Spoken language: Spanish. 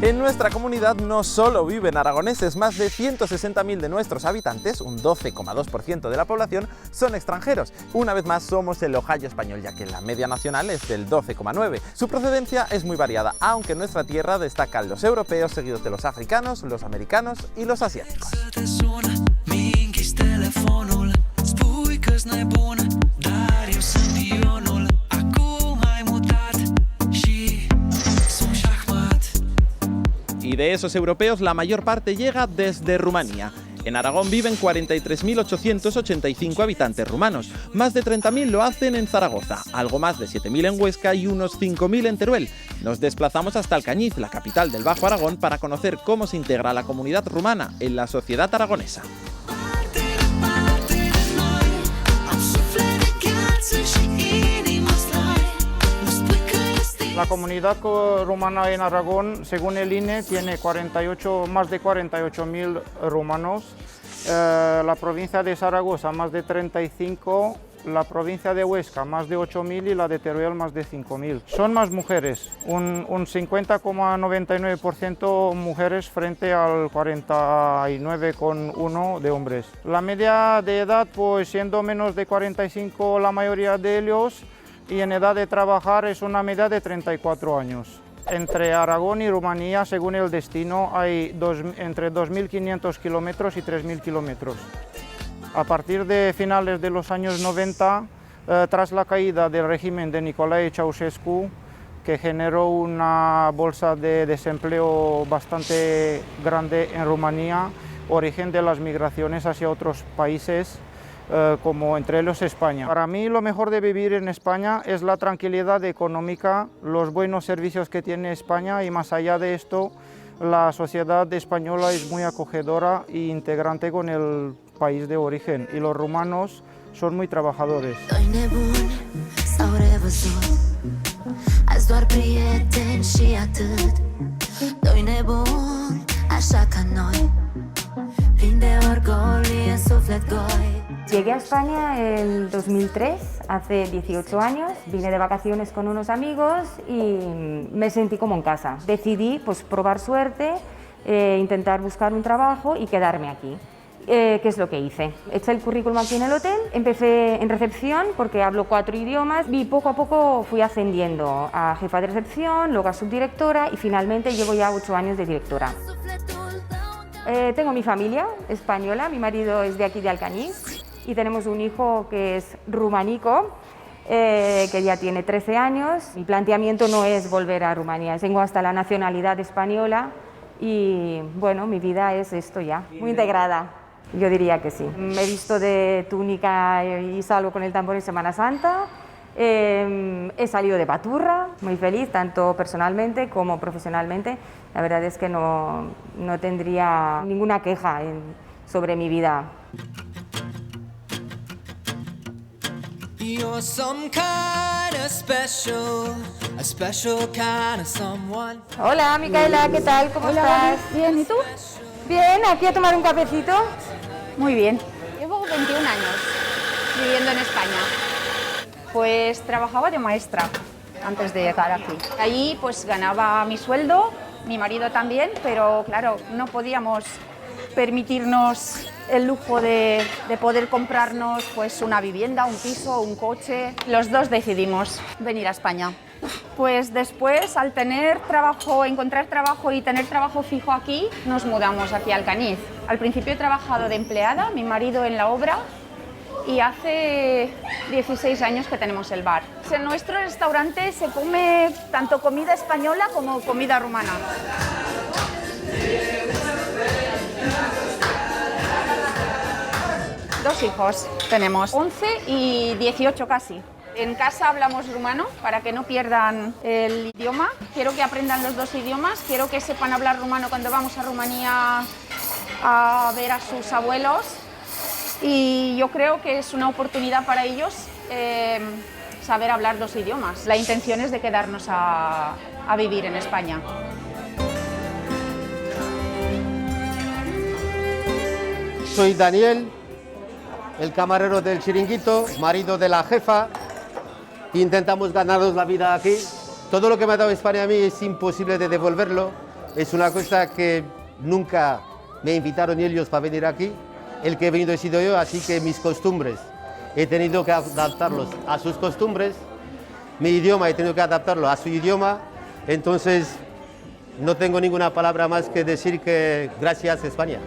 En nuestra comunidad no solo viven aragoneses, más de 160.000 de nuestros habitantes, un 12,2% de la población, son extranjeros. Una vez más somos el ojallo español, ya que la media nacional es del 12,9%. Su procedencia es muy variada, aunque en nuestra tierra destacan los europeos, seguidos de los africanos, los americanos y los asiáticos. Y de esos europeos la mayor parte llega desde Rumanía. En Aragón viven 43.885 habitantes rumanos, más de 30.000 lo hacen en Zaragoza, algo más de 7.000 en Huesca y unos 5.000 en Teruel. Nos desplazamos hasta Alcañiz, la capital del Bajo Aragón, para conocer cómo se integra la comunidad rumana en la sociedad aragonesa. La comunidad rumana en Aragón, según el INE, tiene más de 48.000 rumanos. La provincia de Zaragoza, más de 35, la provincia de Huesca, más de 8.000 y la de Teruel, más de 5.000. Son más mujeres, un 50,99% mujeres frente al 49,1% de hombres. La media de edad, pues siendo menos de 45 la mayoría de ellos, y en edad de trabajar es una media de 34 años. Entre Aragón y Rumanía, según el destino, hay entre 2.500 kilómetros y 3.000 kilómetros. A partir de finales de los años 90, tras la caída del régimen de Nicolae Ceausescu, que generó una bolsa de desempleo bastante grande en Rumanía, origen de las migraciones hacia otros países, como entre ellos España. Para mí lo mejor de vivir en España es la tranquilidad económica, los buenos servicios que tiene España y más allá de esto, la sociedad española es muy acogedora e integrante con el país de origen y los rumanos son muy trabajadores. Llegué a España en 2003, hace 18 años, vine de vacaciones con unos amigos y me sentí como en casa. Decidí pues, probar suerte, intentar buscar un trabajo y quedarme aquí. ¿Qué es lo que hice? Eché el currículum aquí en el hotel, empecé en recepción porque hablo 4 idiomas y poco a poco fui ascendiendo a jefa de recepción, luego a subdirectora y finalmente llevo ya 8 años de directora. Tengo mi familia española, mi marido es de aquí de Alcañiz y tenemos un hijo que es rumanico, que ya tiene 13 años. Mi planteamiento no es volver a Rumanía, tengo hasta la nacionalidad española y bueno, mi vida es esto ya, muy integrada. Yo diría que sí. Me he visto de túnica y salgo con el tambor en Semana Santa. He salido de Baturra, muy feliz, tanto personalmente como profesionalmente. La verdad es que no tendría ninguna queja sobre mi vida. Hola, Micaela, ¿qué tal? ¿Cómo estás? Bien, ¿y tú? Bien, aquí a tomar un cafecito. Muy bien. Llevo 21 años viviendo en España. Pues trabajaba de maestra antes de llegar aquí. Allí pues ganaba mi sueldo, mi marido también, pero claro, no podíamos permitirnos el lujo de poder comprarnos pues una vivienda, un piso, un coche. Los dos decidimos venir a España. Pues después, al encontrar trabajo y tener trabajo fijo aquí, nos mudamos aquí a Alcañiz. Al principio he trabajado de empleada, mi marido en la obra, y hace 16 años que tenemos el bar. En nuestro restaurante se come tanto comida española como comida rumana. Dos hijos tenemos, 11 y 18 casi. En casa hablamos rumano para que no pierdan el idioma. Quiero que aprendan los dos idiomas, quiero que sepan hablar rumano cuando vamos a Rumanía a ver a sus abuelos. Y yo creo que es una oportunidad para ellos saber hablar dos idiomas. La intención es de quedarnos a vivir en España. Soy Daniel, el camarero del Chiringuito, marido de la jefa. Intentamos ganarnos la vida aquí. Todo lo que me ha dado España a mí es imposible de devolverlo. Es una cosa que nunca me invitaron ellos para venir aquí. El que he venido he sido yo, así que mis costumbres he tenido que adaptarlos a sus costumbres. Mi idioma he tenido que adaptarlo a su idioma. Entonces no tengo ninguna palabra más que decir que gracias España.